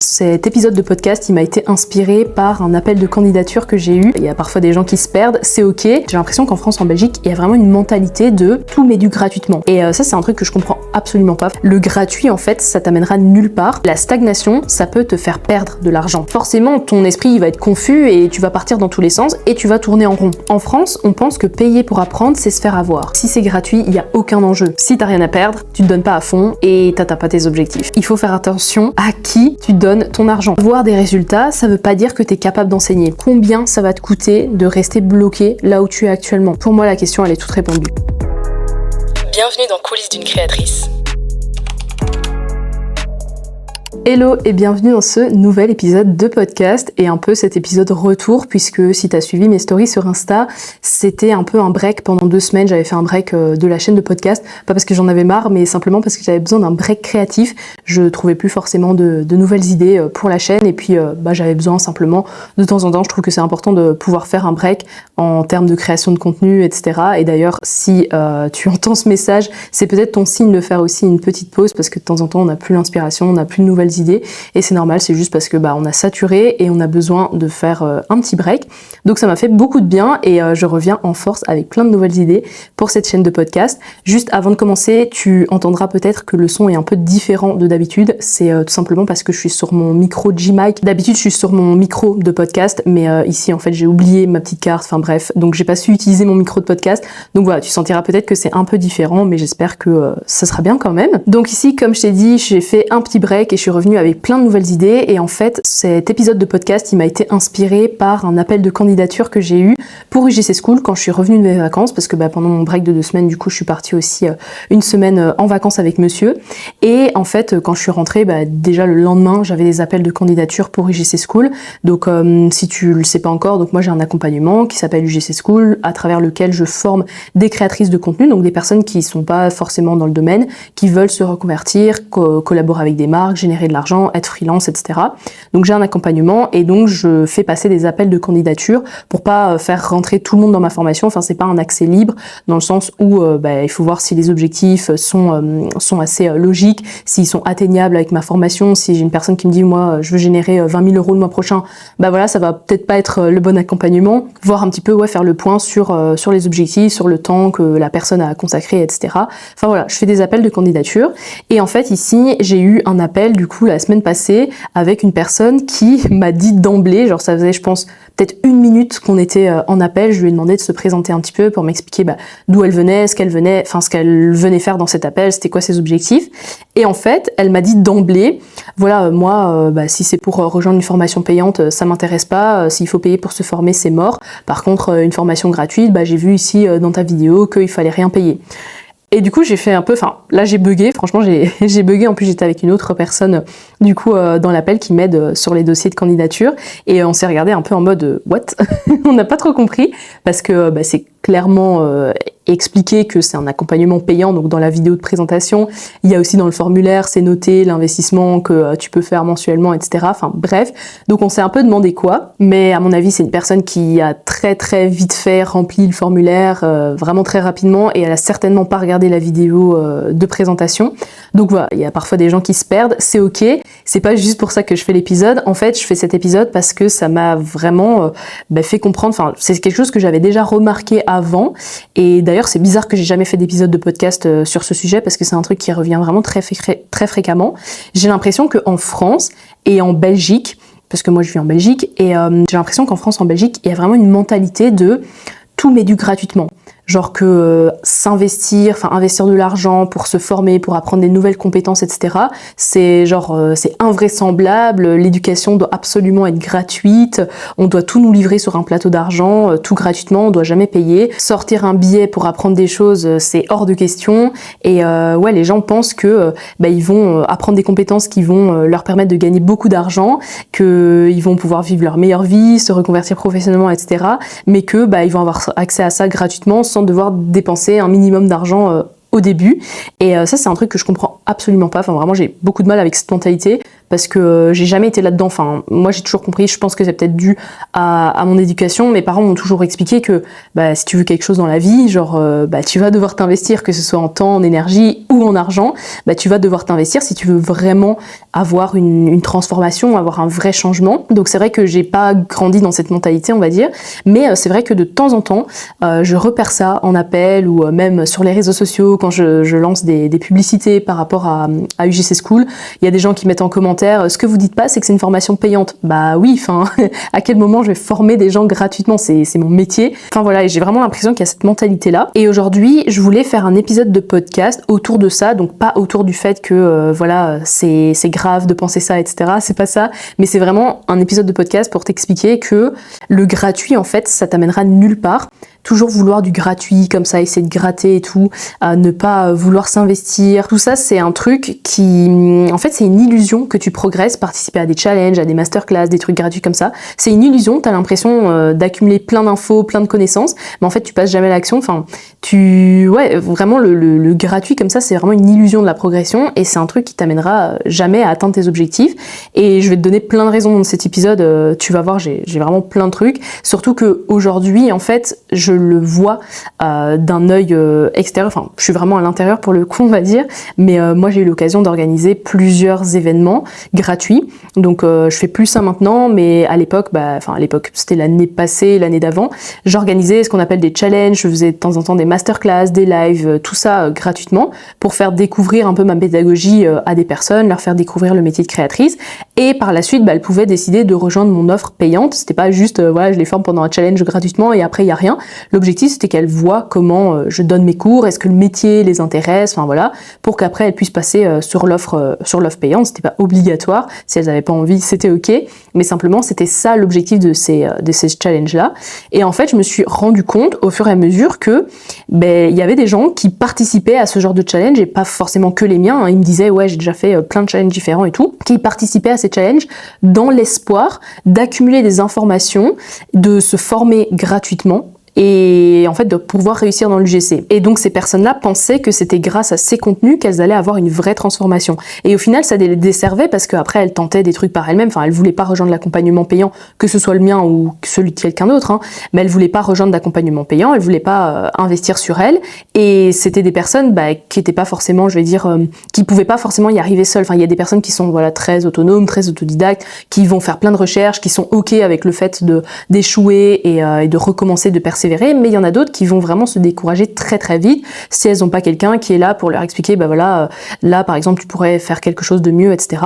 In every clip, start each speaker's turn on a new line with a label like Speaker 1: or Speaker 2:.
Speaker 1: Cet épisode de podcast, il m'a été inspiré par un appel de candidature que j'ai eu. Il y a parfois des gens qui se perdent, c'est ok. J'ai l'impression qu'en France, en Belgique, il y a vraiment une mentalité de tout mais du gratuitement. Et ça, c'est un truc que je comprends absolument pas. Le gratuit, en fait, ça t'amènera nulle part. La stagnation, ça peut te faire perdre de l'argent. Forcément, ton esprit, il va être confus et tu vas partir dans tous les sens et tu vas tourner en rond. En France, on pense que payer pour apprendre, c'est se faire avoir. Si c'est gratuit, il y a aucun enjeu. Si t'as rien à perdre, tu te donnes pas à fond et t'atteins pas tes objectifs. Il faut faire attention à qui tu donnes ton argent. Voir des résultats, ça veut pas dire que tu es capable d'enseigner. Combien ça va te coûter de rester bloqué là où tu es actuellement? Pour moi, la question, elle est toute répondue.
Speaker 2: Bienvenue dans Coulisses d'une créatrice.
Speaker 1: Hello et bienvenue dans ce nouvel épisode de podcast et un peu cet épisode retour puisque si t'as suivi mes stories sur Insta, c'était un peu un break pendant 2 semaines. J'avais fait un break de la chaîne de podcast, pas parce que j'en avais marre mais simplement parce que j'avais besoin d'un break créatif. Je trouvais plus forcément de nouvelles idées pour la chaîne et puis j'avais besoin simplement de temps en temps. Je trouve que c'est important de pouvoir faire un break en termes de création de contenu, etc. Et d'ailleurs, si tu entends ce message, c'est peut-être ton signe de faire aussi une petite pause parce que de temps en temps, on n'a plus l'inspiration, on n'a plus de nouvelles idées et c'est normal, c'est juste parce que on a saturé et on a besoin de faire un petit break. Donc ça m'a fait beaucoup de bien et je reviens en force avec plein de nouvelles idées pour cette chaîne de podcast. Juste avant de commencer, tu entendras peut-être que le son est un peu différent de d'habitude. C'est tout simplement parce que je suis sur mon micro G-Mic. D'habitude, je suis sur mon micro de podcast, mais ici en fait, j'ai oublié ma petite carte. Enfin bref, donc j'ai pas su utiliser mon micro de podcast. Donc voilà, tu sentiras peut-être que c'est un peu différent, mais j'espère que ça sera bien quand même. Donc ici, comme je t'ai dit, j'ai fait un petit break et je suis revenue avec plein de nouvelles idées et en fait cet épisode de podcast il m'a été inspiré par un appel de candidature que j'ai eu pour UGC School quand je suis revenue de mes vacances parce que pendant mon break de 2 semaines du coup je suis partie aussi une semaine en vacances avec monsieur et en fait quand je suis rentrée déjà le lendemain j'avais des appels de candidature pour UGC School donc si tu le sais pas encore donc moi j'ai un accompagnement qui s'appelle UGC School à travers lequel je forme des créatrices de contenu donc des personnes qui sont pas forcément dans le domaine qui veulent se reconvertir, collaborer avec des marques, générer de l'argent, être freelance, etc. Donc j'ai un accompagnement et donc je fais passer des appels de candidature pour pas faire rentrer tout le monde dans ma formation. Enfin c'est pas un accès libre dans le sens où il faut voir si les objectifs sont assez logiques, s'ils sont atteignables avec ma formation. Si j'ai une personne qui me dit moi je veux générer 20 000 € le mois prochain, voilà ça va peut-être pas être le bon accompagnement. Voir un petit peu faire le point sur les objectifs, sur le temps que la personne a consacré, etc. Enfin voilà, je fais des appels de candidature et en fait ici j'ai eu un appel du coup la semaine passée avec une personne qui m'a dit d'emblée, genre ça faisait je pense peut-être 1 minute qu'on était en appel, je lui ai demandé de se présenter un petit peu pour m'expliquer d'où elle venait, ce qu'elle venait faire dans cet appel, c'était quoi ses objectifs. Et en fait, elle m'a dit d'emblée, voilà, moi, si c'est pour rejoindre une formation payante, ça m'intéresse pas, s'il faut payer pour se former, c'est mort. Par contre, une formation gratuite, j'ai vu ici dans ta vidéo qu'il fallait rien payer. Et du coup, j'ai fait un peu, là j'ai bugué, franchement j'ai bugué, en plus j'étais avec une autre personne du coup dans l'appel qui m'aide sur les dossiers de candidature et on s'est regardé un peu en mode what on n'a pas trop compris parce que c'est clairement expliqué que c'est un accompagnement payant, donc dans la vidéo de présentation, il y a aussi dans le formulaire, c'est noté l'investissement que tu peux faire mensuellement, etc. Enfin bref, donc on s'est un peu demandé quoi, mais à mon avis c'est une personne qui a très très vite fait rempli le formulaire, vraiment très rapidement et elle a certainement pas regardé la vidéo de présentation. Donc voilà, il y a parfois des gens qui se perdent, c'est ok, c'est pas juste pour ça que je fais l'épisode. En fait, je fais cet épisode parce que ça m'a vraiment fait comprendre, c'est quelque chose que j'avais déjà remarqué avant et d'ailleurs c'est bizarre que j'ai jamais fait d'épisode de podcast sur ce sujet parce que c'est un truc qui revient vraiment très fréquemment. J'ai l'impression qu'en France et en Belgique, parce que moi je vis en Belgique, et j'ai l'impression qu'en France, en Belgique, il y a vraiment une mentalité de tout mais du gratuitement. Genre que investir de l'argent pour se former, pour apprendre des nouvelles compétences, etc. C'est invraisemblable, l'éducation doit absolument être gratuite, on doit tout nous livrer sur un plateau d'argent, tout gratuitement, on doit jamais payer. Sortir un billet pour apprendre des choses, c'est hors de question. Et les gens pensent que ils vont apprendre des compétences qui vont leur permettre de gagner beaucoup d'argent, qu'ils vont pouvoir vivre leur meilleure vie, se reconvertir professionnellement, etc. Mais que ils vont avoir accès à ça gratuitement sans devoir dépenser un minimum d'argent au début. Et ça, c'est un truc que je comprends absolument pas. Vraiment, j'ai beaucoup de mal avec cette mentalité parce que j'ai jamais été là-dedans. Moi, j'ai toujours compris, je pense que c'est peut-être dû à mon éducation. Mes parents m'ont toujours expliqué que si tu veux quelque chose dans la vie, tu vas devoir t'investir, que ce soit en temps, en énergie ou beaucoup en argent, tu vas devoir t'investir si tu veux vraiment avoir une transformation, avoir un vrai changement. Donc c'est vrai que j'ai pas grandi dans cette mentalité, on va dire, mais c'est vrai que de temps en temps, je repère ça en appel ou même sur les réseaux sociaux quand je lance des publicités par rapport à UGC School. Il y a des gens qui mettent en commentaire, ce que vous dites pas, c'est que c'est une formation payante. Bah oui, enfin, à quel moment je vais former des gens gratuitement, c'est mon métier. Enfin voilà, et j'ai vraiment l'impression qu'il y a cette mentalité-là. Et aujourd'hui, je voulais faire un épisode de podcast autour de ça, donc pas autour du fait que c'est grave de penser ça, etc. C'est pas ça, mais c'est vraiment un épisode de podcast pour t'expliquer que le gratuit, en fait, ça t'amènera nulle part. Toujours vouloir du gratuit, comme ça, essayer de gratter et tout, ne pas vouloir s'investir. Tout ça, c'est un truc qui... En fait, c'est une illusion que tu progresses, participer à des challenges, à des masterclass, des trucs gratuits comme ça. C'est une illusion, t'as l'impression d'accumuler plein d'infos, plein de connaissances, mais en fait, tu passes jamais à l'action. Enfin, vraiment, le gratuit comme ça, c'est vraiment une illusion de la progression et c'est un truc qui t'amènera jamais à atteindre tes objectifs. Et je vais te donner plein de raisons dans cet épisode. Tu vas voir, j'ai vraiment plein de trucs. Surtout qu'aujourd'hui, en fait, je le vois d'un œil extérieur, enfin je suis vraiment à l'intérieur pour le coup on va dire, mais moi j'ai eu l'occasion d'organiser plusieurs événements gratuits, donc je fais plus ça maintenant, mais à l'époque, c'était l'année passée, l'année d'avant, j'organisais ce qu'on appelle des challenges, je faisais de temps en temps des masterclass, des lives, tout ça gratuitement, pour faire découvrir un peu ma pédagogie à des personnes, leur faire découvrir le métier de créatrice, et par la suite elles pouvaient décider de rejoindre mon offre payante, c'était pas juste je les forme pendant un challenge gratuitement et après il y a rien. L'objectif, c'était qu'elles voient comment je donne mes cours, est-ce que le métier les intéresse, enfin voilà, pour qu'après elles puissent passer sur l'offre payante. C'était pas obligatoire, si elles n'avaient pas envie, c'était ok, mais simplement c'était ça l'objectif de ces challenges-là. Et en fait, je me suis rendu compte au fur et à mesure que il y avait des gens qui participaient à ce genre de challenge, et pas forcément que les miens, hein. Ils me disaient j'ai déjà fait plein de challenges différents et tout, qui participaient à ces challenges dans l'espoir d'accumuler des informations, de se former gratuitement, et en fait de pouvoir réussir dans l'UGC. Et donc ces personnes-là pensaient que c'était grâce à ces contenus qu'elles allaient avoir une vraie transformation. Et au final, ça les desservait parce qu'après elles tentaient des trucs par elles-mêmes, enfin elles voulaient pas rejoindre l'accompagnement payant, que ce soit le mien ou celui de quelqu'un d'autre, hein, mais elles voulaient pas rejoindre d'accompagnement payant, elles voulaient pas investir sur elles, et c'était des personnes qui étaient pas forcément, qui pouvaient pas forcément y arriver seules. Enfin il y a des personnes qui sont très autonomes, très autodidactes, qui vont faire plein de recherches, qui sont ok avec le fait d'échouer et de recommencer, de persévérer, mais il y en a d'autres qui vont vraiment se décourager très très vite si elles n'ont pas quelqu'un qui est là pour leur expliquer là par exemple tu pourrais faire quelque chose de mieux, etc.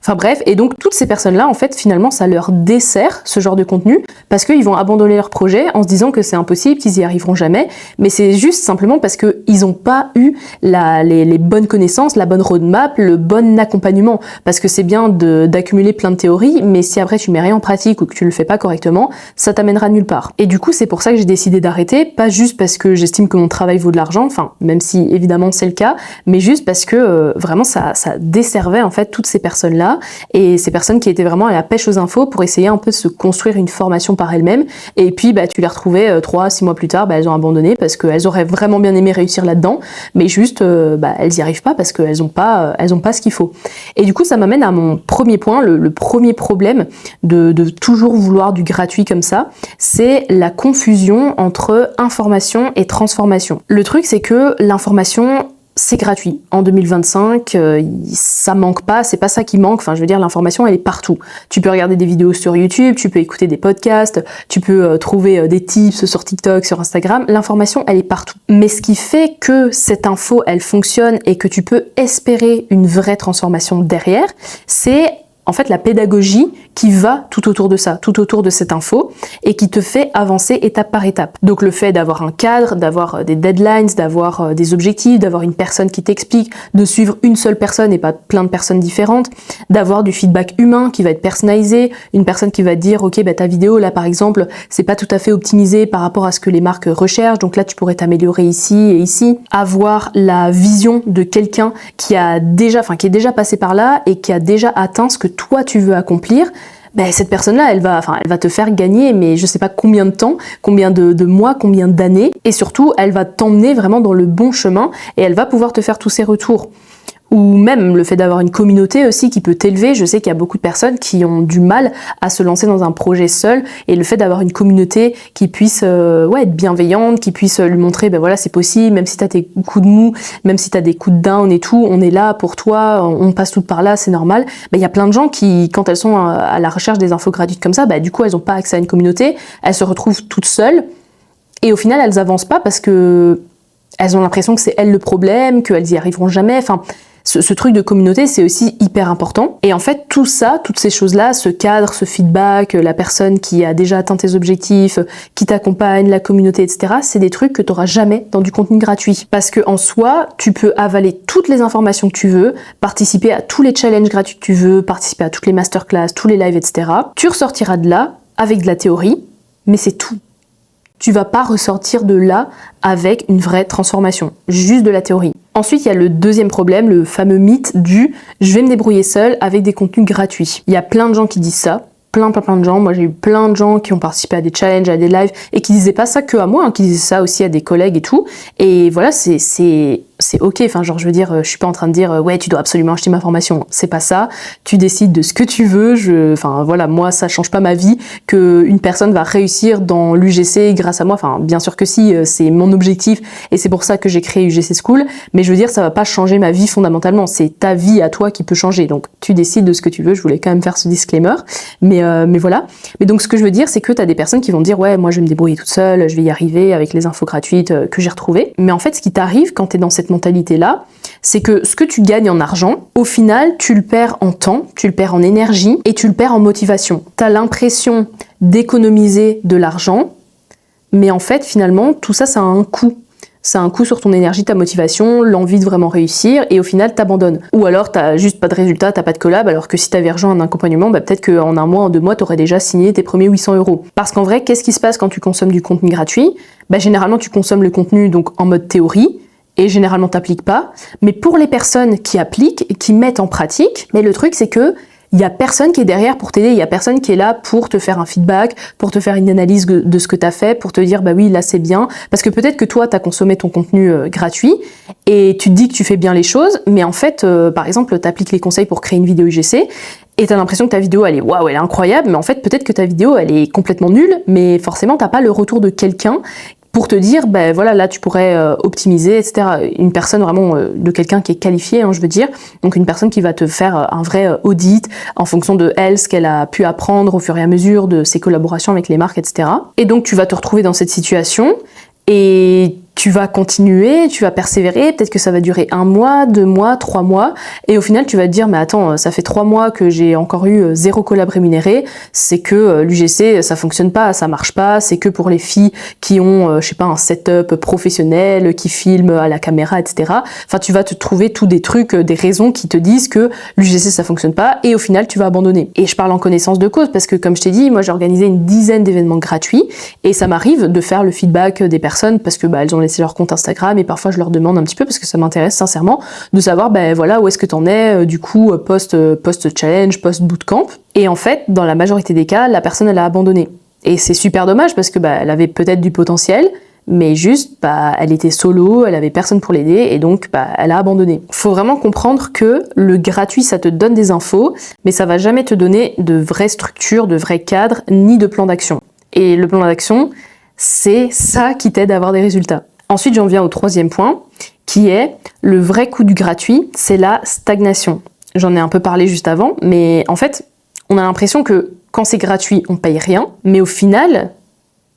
Speaker 1: Enfin bref, et donc toutes ces personnes-là, en fait, finalement ça leur dessert ce genre de contenu parce qu'ils vont abandonner leur projet en se disant que c'est impossible, qu'ils y arriveront jamais, mais c'est juste simplement parce qu'ils n'ont pas eu les bonnes connaissances, la bonne roadmap, le bon accompagnement, parce que c'est bien d'accumuler plein de théories, mais si après tu mets rien en pratique ou que tu le fais pas correctement, ça t'amènera nulle part. Et du coup c'est pour ça que j'ai décidé d'arrêter, pas juste parce que j'estime que mon travail vaut de l'argent, enfin même si évidemment c'est le cas, mais juste parce que vraiment ça desservait en fait toutes ces personnes-là, et ces personnes qui étaient vraiment à la pêche aux infos pour essayer un peu de se construire une formation par elles-mêmes, et puis tu les retrouvais 3-6 mois plus tard, elles ont abandonné parce qu'elles auraient vraiment bien aimé réussir là-dedans, mais juste elles y arrivent pas parce qu'elles ont pas ce qu'il faut. Et du coup ça m'amène à mon premier point, le premier problème de toujours vouloir du gratuit comme ça, c'est la confusion entre information et transformation. Le truc, c'est que l'information, c'est gratuit. En 2025, ça manque pas, c'est pas ça qui manque. Enfin, je veux dire, l'information, elle est partout. Tu peux regarder des vidéos sur YouTube, tu peux écouter des podcasts, tu peux trouver des tips sur TikTok, sur Instagram. L'information, elle est partout. Mais ce qui fait que cette info, elle fonctionne et que tu peux espérer une vraie transformation derrière, c'est en fait la pédagogie qui va tout autour de ça, tout autour de cette info, et qui te fait avancer étape par étape. Donc le fait d'avoir un cadre, d'avoir des deadlines, d'avoir des objectifs, d'avoir une personne qui t'explique, de suivre une seule personne et pas plein de personnes différentes, d'avoir du feedback humain qui va être personnalisé, une personne qui va te dire ok ta vidéo là par exemple c'est pas tout à fait optimisé par rapport à ce que les marques recherchent, donc là tu pourrais t'améliorer ici et ici. Avoir la vision de quelqu'un qui est déjà passé par là et qui a déjà atteint ce que toi tu veux accomplir, cette personne-là, elle va te faire gagner, mais je sais pas combien de temps, combien de mois, combien d'années, et surtout, elle va t'emmener vraiment dans le bon chemin, et elle va pouvoir te faire tous ces retours. Ou même le fait d'avoir une communauté aussi qui peut t'élever. Je sais qu'il y a beaucoup de personnes qui ont du mal à se lancer dans un projet seul, et le fait d'avoir une communauté qui puisse être bienveillante, qui puisse lui montrer voilà, c'est possible, même si t'as tes coups de mou, même si t'as des coups de down et tout, on est là pour toi, on passe tout par là, c'est normal. Il y a plein de gens qui, quand elles sont à la recherche des infos gratuites comme ça, du coup elles n'ont pas accès à une communauté, elles se retrouvent toutes seules, et au final elles avancent pas parce que elles ont l'impression que c'est elles le problème, qu'elles y arriveront jamais. Ce truc de communauté, c'est aussi hyper important. Et en fait, tout ça, toutes ces choses-là, ce cadre, ce feedback, la personne qui a déjà atteint tes objectifs, qui t'accompagne, la communauté, etc., c'est des trucs que tu n'auras jamais dans du contenu gratuit. Parce que en soi, tu peux avaler toutes les informations que tu veux, participer à tous les challenges gratuits que tu veux, participer à toutes les masterclass, tous les lives, etc. Tu ressortiras de là avec de la théorie, mais c'est tout. Tu vas pas ressortir de là avec une vraie transformation, juste de la théorie. Ensuite, il y a le deuxième problème, le fameux mythe du « je vais me débrouiller seul avec des contenus gratuits ». Il y a plein de gens qui disent ça, plein de gens. Moi, j'ai eu plein de gens qui ont participé à des challenges, à des lives, et qui disaient pas ça que à moi, qui disaient ça aussi à des collègues et tout. Et voilà, c'est ok, je veux dire, je suis pas en train de dire ouais, tu dois absolument acheter ma formation, c'est pas ça. Tu décides de ce que tu veux. Moi, ça change pas ma vie que une personne va réussir dans l'UGC grâce à moi. Bien sûr que si, c'est mon objectif et c'est pour ça que j'ai créé UGC School, mais je veux dire, ça va pas changer ma vie fondamentalement, c'est ta vie à toi qui peut changer. Donc tu décides de ce que tu veux. Je voulais quand même faire ce disclaimer, mais voilà. Mais donc ce que je veux dire, c'est que t'as des personnes qui vont dire ouais, moi je vais me débrouiller toute seule, je vais y arriver avec les infos gratuites que j'ai retrouvées. Mais en fait, ce qui t'arrive quand t'es dans cette mentalité-là, c'est que ce que tu gagnes en argent, au final, tu le perds en temps, tu le perds en énergie et tu le perds en motivation. T'as l'impression d'économiser de l'argent, mais en fait, finalement, tout ça, ça a un coût. Ça a un coût sur ton énergie, ta motivation, l'envie de vraiment réussir, et au final, t'abandonnes. Ou alors, t'as juste pas de résultat, t'as pas de collab, alors que si t'avais rejoint un accompagnement, peut-être qu'en 1 mois, en 2 mois, t'aurais déjà signé tes premiers 800 €. Parce qu'en vrai, qu'est-ce qui se passe quand tu consommes du contenu gratuit ? Généralement, tu consommes le contenu donc en mode théorie, et généralement t'appliques pas. Mais pour les personnes qui appliquent, qui mettent en pratique, mais le truc c'est que il y a personne qui est derrière pour t'aider, il y a personne qui est là pour te faire un feedback, pour te faire une analyse de ce que t'as fait, pour te dire oui là c'est bien, parce que peut-être que toi t'as consommé ton contenu gratuit et tu te dis que tu fais bien les choses, mais en fait par exemple t'appliques les conseils pour créer une vidéo UGC et t'as l'impression que ta vidéo elle est waouh, elle est incroyable, mais en fait peut-être que ta vidéo elle est complètement nulle, mais forcément t'as pas le retour de quelqu'un pour te dire, voilà, là tu pourrais optimiser, etc. Une personne vraiment de quelqu'un qui est qualifié, je veux dire. Donc une personne qui va te faire un vrai audit en fonction de elle, ce qu'elle a pu apprendre au fur et à mesure de ses collaborations avec les marques, etc. Et donc tu vas te retrouver dans cette situation et tu vas continuer, tu vas persévérer, peut-être que ça va durer 1 mois, 2 mois, 3 mois, et au final tu vas te dire mais attends, ça fait 3 mois que j'ai encore eu 0 collab rémunéré, c'est que l'UGC ça fonctionne pas, ça marche pas, c'est que pour les filles qui ont, un setup professionnel, qui filment à la caméra, etc. Tu vas te trouver tous des trucs, des raisons qui te disent que l'UGC ça fonctionne pas, et au final tu vas abandonner. Et je parle en connaissance de cause, parce que comme je t'ai dit, moi j'ai organisé une dizaine d'événements gratuits, et ça m'arrive de faire le feedback des personnes, parce que elles ont laissé leur compte Instagram, et parfois je leur demande un petit peu parce que ça m'intéresse sincèrement de savoir voilà où est-ce que t'en es du coup post challenge, post bootcamp. Et en fait dans la majorité des cas la personne elle a abandonné, et c'est super dommage parce que elle avait peut-être du potentiel, mais juste elle était solo, elle avait personne pour l'aider, et donc elle a abandonné. Faut vraiment comprendre que le gratuit ça te donne des infos, mais ça va jamais te donner de vraies structures, de vrais cadres, ni de plan d'action. Et le plan d'action, c'est ça qui t'aide à avoir des résultats. Ensuite, j'en viens au 3e point, qui est le vrai coût du gratuit, c'est la stagnation. J'en ai un peu parlé juste avant, mais en fait, on a l'impression que quand c'est gratuit, on paye rien, mais au final,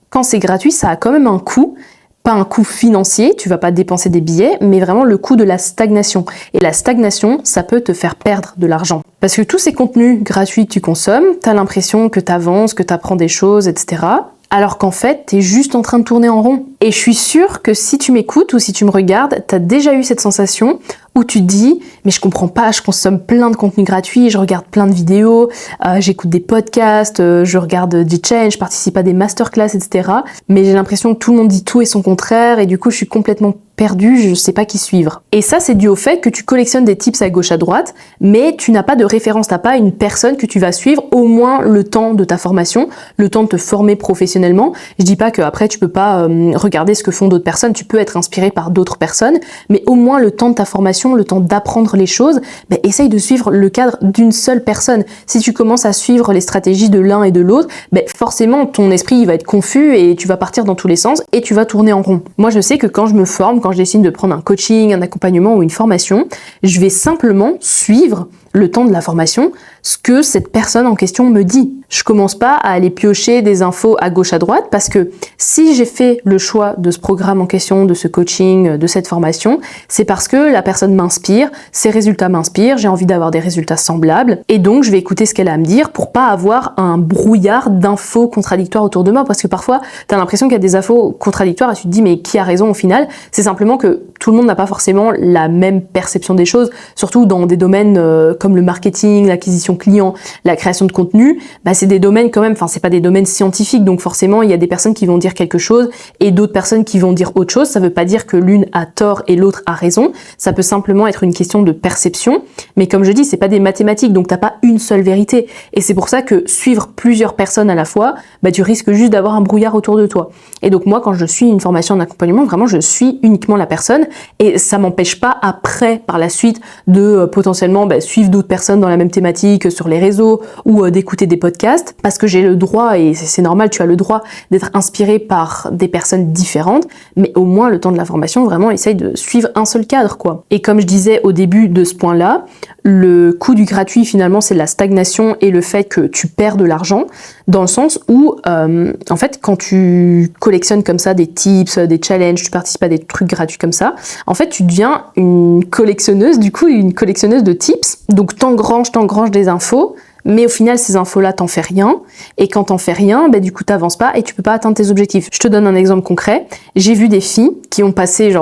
Speaker 1: quand c'est gratuit, ça a quand même un coût, pas un coût financier, tu vas pas dépenser des billets, mais vraiment le coût de la stagnation. Et la stagnation, ça peut te faire perdre de l'argent. Parce que tous ces contenus gratuits que tu consommes, t'as l'impression que t'avances, que t'apprends des choses, etc., alors qu'en fait, t'es juste en train de tourner en rond. Et je suis sûre que si tu m'écoutes ou si tu me regardes, t'as déjà eu cette sensation où tu te dis « mais je comprends pas, je consomme plein de contenu gratuit, je regarde plein de vidéos, j'écoute des podcasts, je regarde des challenges, je participe à des masterclass, etc. Mais j'ai l'impression que tout le monde dit tout et son contraire, et du coup je suis complètement perdu, je sais pas qui suivre. Et ça, c'est dû au fait que tu collectionnes des tips à gauche à droite, mais tu n'as pas de référence, t'as pas une personne que tu vas suivre au moins le temps de ta formation, le temps de te former professionnellement. Je dis pas qu'après tu peux pas regarder ce que font d'autres personnes, tu peux être inspiré par d'autres personnes, mais au moins le temps de ta formation, le temps d'apprendre les choses, essaye de suivre le cadre d'une seule personne. Si tu commences à suivre les stratégies de l'un et de l'autre, forcément ton esprit il va être confus et tu vas partir dans tous les sens et tu vas tourner en rond. Moi je sais que quand je me forme, quand je décide de prendre un coaching, un accompagnement ou une formation, je vais simplement suivre le temps de la formation, ce que cette personne en question me dit. Je commence pas à aller piocher des infos à gauche à droite parce que si j'ai fait le choix de ce programme en question, de ce coaching, de cette formation, c'est parce que la personne m'inspire, ses résultats m'inspirent, j'ai envie d'avoir des résultats semblables et donc je vais écouter ce qu'elle a à me dire pour pas avoir un brouillard d'infos contradictoires autour de moi parce que parfois t'as l'impression qu'il y a des infos contradictoires et tu te dis mais qui a raison au final? C'est simplement que tout le monde n'a pas forcément la même perception des choses, surtout dans des domaines comme le marketing, l'acquisition client, la création de contenu, c'est des domaines quand même, c'est pas des domaines scientifiques, donc forcément il y a des personnes qui vont dire quelque chose et d'autres personnes qui vont dire autre chose. Ça veut pas dire que l'une a tort et l'autre a raison, ça peut simplement être une question de perception, mais comme je dis, c'est pas des mathématiques, donc t'as pas une seule vérité, et c'est pour ça que suivre plusieurs personnes à la fois, tu risques juste d'avoir un brouillard autour de toi. Et donc moi, quand je suis une formation en accompagnement, vraiment je suis uniquement la personne, et ça m'empêche pas après, par la suite, de potentiellement suivre d'autres personnes dans la même thématique sur les réseaux ou d'écouter des podcasts, parce que j'ai le droit, et c'est normal, tu as le droit d'être inspiré par des personnes différentes, mais au moins le temps de la formation, vraiment essaye de suivre un seul cadre, quoi. Et comme je disais au début de ce point-là, le coût du gratuit finalement c'est la stagnation et le fait que tu perds de l'argent, dans le sens où en fait quand tu collectionnes comme ça des tips, des challenges, tu participes à des trucs gratuits comme ça, en fait tu deviens une collectionneuse, du coup une collectionneuse de tips, donc t'engranges des infos, mais au final ces infos-là t'en fais rien, et quand t'en fais rien, du coup t'avances pas et tu peux pas atteindre tes objectifs. Je te donne un exemple concret, j'ai vu des filles qui ont passé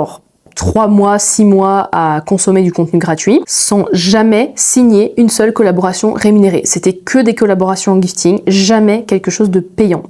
Speaker 1: 3 mois, 6 mois à consommer du contenu gratuit sans jamais signer une seule collaboration rémunérée. C'était que des collaborations en gifting, jamais quelque chose de payant.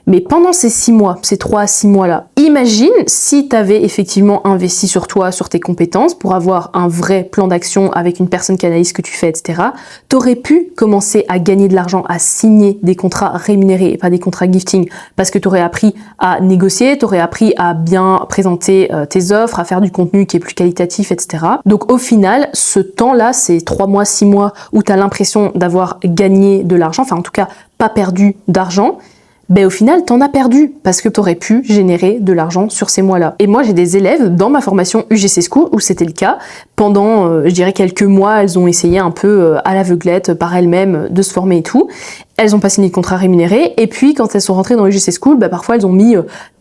Speaker 1: Mais pendant ces 6 mois, ces 3 à 6 mois-là, imagine si tu avais effectivement investi sur toi, sur tes compétences, pour avoir un vrai plan d'action avec une personne qui analyse ce que tu fais, etc. T'aurais pu commencer à gagner de l'argent, à signer des contrats rémunérés et pas des contrats gifting, parce que t'aurais appris à négocier, t'aurais appris à bien présenter tes offres, à faire du contenu qui est plus qualitatif, etc. Donc au final, ce temps-là, ces 3 mois, 6 mois où t'as l'impression d'avoir gagné de l'argent, en tout cas pas perdu d'argent, au final, t'en as perdu parce que t'aurais pu générer de l'argent sur ces mois-là. Et moi, j'ai des élèves dans ma formation UGC School où c'était le cas. Pendant, je dirais, quelques mois, elles ont essayé un peu à l'aveuglette, par elles-mêmes, de se former et tout. Elles ont pas signé de contrat rémunéré. Et puis, quand elles sont rentrées dans UGC School, parfois, elles ont mis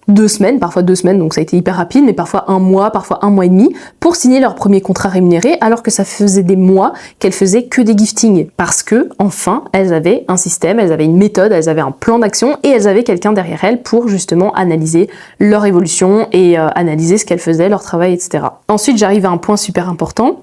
Speaker 1: 2 semaines, parfois 2 semaines, donc ça a été hyper rapide, mais parfois 1 mois, parfois 1 mois et demi, pour signer leur premier contrat rémunéré, alors que ça faisait des mois qu'elles faisaient que des giftings. Parce que, enfin, elles avaient un système, elles avaient une méthode, elles avaient un plan d'action, et elles avaient quelqu'un derrière elles pour justement analyser leur évolution et analyser ce qu'elles faisaient, leur travail, etc. Ensuite, j'arrive à un point super important,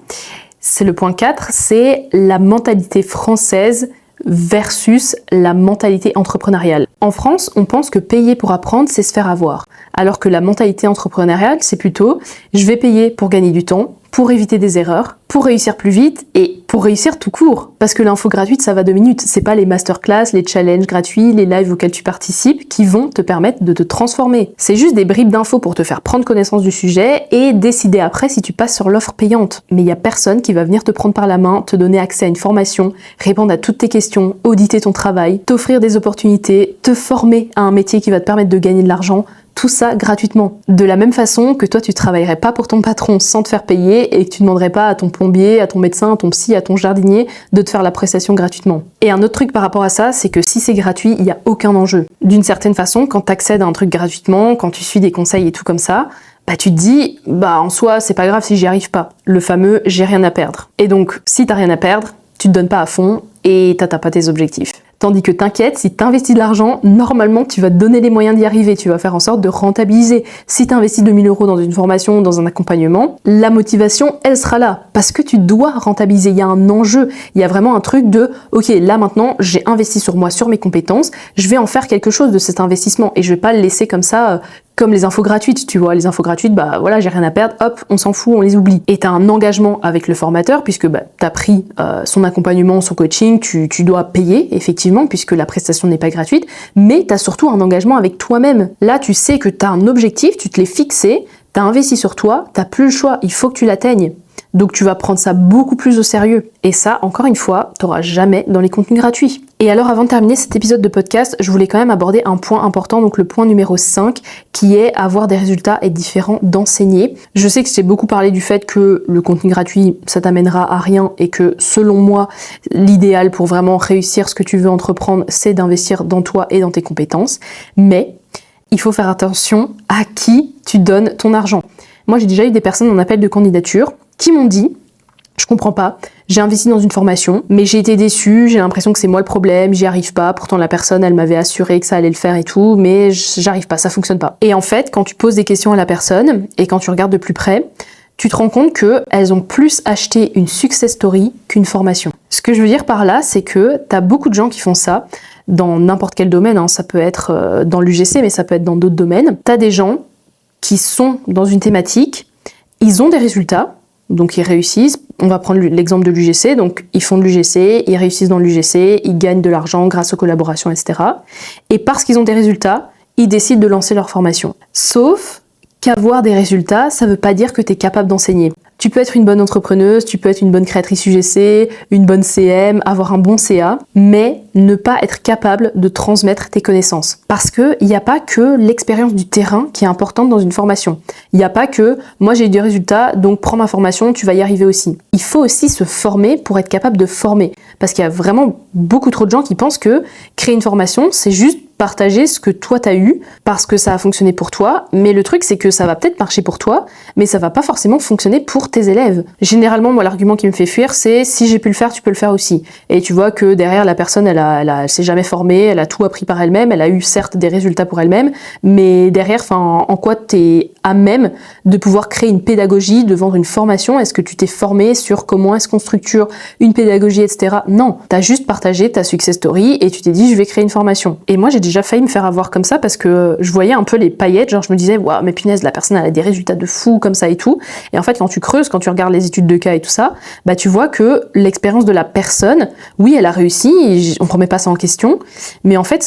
Speaker 1: c'est le point 4, c'est la mentalité française versus la mentalité entrepreneuriale. En France, on pense que payer pour apprendre, c'est se faire avoir. Alors que la mentalité entrepreneuriale, c'est plutôt je vais payer pour gagner du temps, pour éviter des erreurs, pour réussir plus vite et pour réussir tout court. Parce que l'info gratuite, ça va 2 minutes. C'est pas les masterclass, les challenges gratuits, les lives auxquels tu participes qui vont te permettre de te transformer. C'est juste des bribes d'infos pour te faire prendre connaissance du sujet et décider après si tu passes sur l'offre payante. Mais il y a personne qui va venir te prendre par la main, te donner accès à une formation, répondre à toutes tes questions, auditer ton travail, t'offrir des opportunités, te former à un métier qui va te permettre de gagner de l'argent. Tout ça gratuitement. De la même façon que toi, tu travaillerais pas pour ton patron sans te faire payer et que tu demanderais pas à ton plombier, à ton médecin, à ton psy, à ton jardinier de te faire la prestation gratuitement. Et un autre truc par rapport à ça, c'est que si c'est gratuit, il y a aucun enjeu. D'une certaine façon, quand tu accèdes à un truc gratuitement, quand tu suis des conseils et tout comme ça, tu te dis, en soi, c'est pas grave si j'y arrive pas. Le fameux j'ai rien à perdre. Et donc, si t'as rien à perdre, tu te donnes pas à fond et t'atteins pas tes objectifs. Tandis que t'inquiète, si t'investis de l'argent, normalement tu vas te donner les moyens d'y arriver, tu vas faire en sorte de rentabiliser. Si t'investis 2 000 € dans une formation, dans un accompagnement, la motivation, elle sera là, parce que tu dois rentabiliser, il y a un enjeu, il y a vraiment un truc de, ok, là maintenant j'ai investi sur moi, sur mes compétences, je vais en faire quelque chose de cet investissement, et je vais pas le laisser comme ça, comme les infos gratuites, tu vois. Les infos gratuites, bah voilà, j'ai rien à perdre, hop, on s'en fout, on les oublie. Et t'as un engagement avec le formateur, puisque t'as pris son accompagnement, son coaching, tu dois payer, effectivement, puisque la prestation n'est pas gratuite, mais t'as surtout un engagement avec toi-même. Là, tu sais que t'as un objectif, tu te l'es fixé, t'as investi sur toi, t'as plus le choix, il faut que tu l'atteignes. Donc tu vas prendre ça beaucoup plus au sérieux. Et ça, encore une fois, t'auras jamais dans les contenus gratuits. Et alors, avant de terminer cet épisode de podcast, je voulais quand même aborder un point important, donc le point numéro 5, qui est avoir des résultats est différent d'enseigner. Je sais que j'ai beaucoup parlé du fait que le contenu gratuit, ça t'amènera à rien et que, selon moi, l'idéal pour vraiment réussir ce que tu veux entreprendre, c'est d'investir dans toi et dans tes compétences. Mais il faut faire attention à qui tu donnes ton argent. Moi, j'ai déjà eu des personnes en appel de candidature qui m'ont dit « Je comprends pas, j'ai investi dans une formation, mais j'ai été déçue, j'ai l'impression que c'est moi le problème, j'y arrive pas, pourtant la personne, elle m'avait assuré que ça allait le faire et tout, mais j'arrive pas, ça fonctionne pas. » Et en fait, quand tu poses des questions à la personne, et quand tu regardes de plus près, tu te rends compte qu'elles ont plus acheté une success story qu'une formation. Ce que je veux dire par là, c'est que t'as beaucoup de gens qui font ça, dans n'importe quel domaine, hein, ça peut être dans l'UGC, mais ça peut être dans d'autres domaines. T'as des gens qui sont dans une thématique, ils ont des résultats, donc ils réussissent. On va prendre l'exemple de l'UGC, donc ils font de l'UGC, ils réussissent dans l'UGC, ils gagnent de l'argent grâce aux collaborations, etc. Et parce qu'ils ont des résultats, ils décident de lancer leur formation. Sauf qu'avoir des résultats, ça veut pas dire que tu es capable d'enseigner. Tu peux être une bonne entrepreneuse, tu peux être une bonne créatrice UGC, une bonne CM, avoir un bon CA, mais ne pas être capable de transmettre tes connaissances. Parce que il n'y a pas que l'expérience du terrain qui est importante dans une formation. Il n'y a pas que moi j'ai eu des résultats, donc prends ma formation, tu vas y arriver aussi. Il faut aussi se former pour être capable de former. Parce qu'il y a vraiment beaucoup trop de gens qui pensent que créer une formation, c'est juste partager ce que toi t'as eu parce que ça a fonctionné pour toi, mais le truc c'est que ça va peut-être marcher pour toi, mais ça va pas forcément fonctionner pour tes élèves. Généralement, moi l'argument qui me fait fuir, c'est si j'ai pu le faire, tu peux le faire aussi. Et tu vois que derrière la personne, elle s'est jamais formée, elle a tout appris par elle-même, elle a eu certes des résultats pour elle-même, mais derrière, en quoi t'es à même de pouvoir créer une pédagogie, de vendre une formation? Est-ce que tu t'es formé sur comment est-ce qu'on structure une pédagogie, etc. Non, t'as juste partagé ta success story et tu t'es dit je vais créer une formation. Et moi j'ai déjà failli me faire avoir comme ça parce que je voyais un peu les paillettes, genre je me disais waouh mais punaise la personne elle a des résultats de fou comme ça et tout. Et en fait quand tu creuses, quand tu regardes les études de cas et tout ça, bah tu vois que l'expérience de la personne, oui elle a réussi, on remet pas ça en question, mais en fait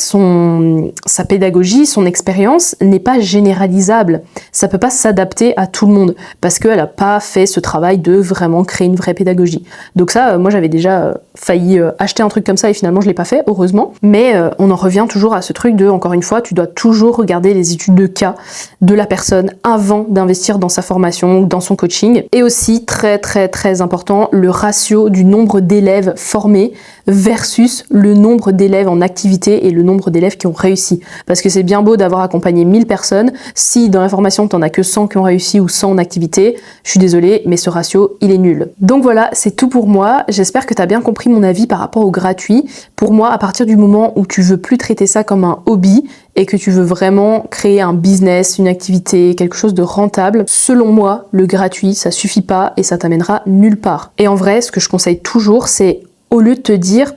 Speaker 1: sa pédagogie, son expérience n'est pas généralisable. Ça peut pas s'adapter à tout le monde parce qu'elle a pas fait ce travail de vraiment créer une vraie pédagogie. Donc ça, moi j'avais déjà failli acheter un truc comme ça et finalement je l'ai pas fait, heureusement. Mais on en revient toujours à ce truc de, encore une fois, tu dois toujours regarder les études de cas de la personne avant d'investir dans sa formation ou dans son coaching. Et aussi, très très très important, le ratio du nombre d'élèves formés versus le nombre d'élèves en activité et le nombre d'élèves qui ont réussi. Parce que c'est bien beau d'avoir accompagné 1000 personnes, si dans la formation t'en as que 100 qui ont réussi ou 100 en activité, je suis désolée, mais ce ratio, il est nul. Donc voilà, c'est tout pour moi. J'espère que t'as bien compris mon avis par rapport au gratuit. Pour moi, à partir du moment où tu veux plus traiter ça comme un hobby et que tu veux vraiment créer un business, une activité, quelque chose de rentable, selon moi, le gratuit, ça suffit pas et ça t'amènera nulle part. Et en vrai, ce que je conseille toujours, c'est au lieu de te dire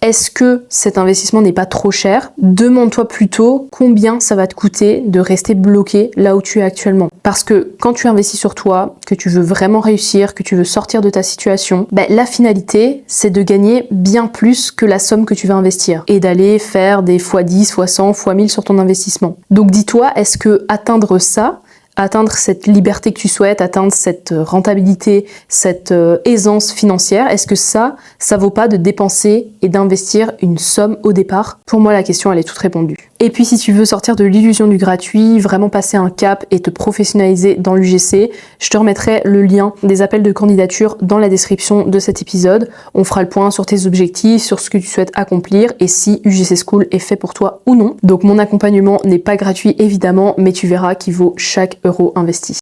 Speaker 1: est-ce que cet investissement n'est pas trop cher, demande-toi plutôt combien ça va te coûter de rester bloqué là où tu es actuellement. Parce que quand tu investis sur toi, que tu veux vraiment réussir, que tu veux sortir de ta situation, la finalité, c'est de gagner bien plus que la somme que tu vas investir et d'aller faire des x10, x100, x1000 sur ton investissement. Donc dis-toi, est-ce que atteindre ça, atteindre cette liberté que tu souhaites, atteindre cette rentabilité, cette aisance financière, est-ce que ça vaut pas de dépenser et d'investir une somme au départ? Pour moi, la question, elle est toute répondue. Et puis, si tu veux sortir de l'illusion du gratuit, vraiment passer un cap et te professionnaliser dans l'UGC, je te remettrai le lien des appels de candidature dans la description de cet épisode. On fera le point sur tes objectifs, sur ce que tu souhaites accomplir et si UGC School est fait pour toi ou non. Donc, mon accompagnement n'est pas gratuit, évidemment, mais tu verras qu'il vaut chaque euro investi.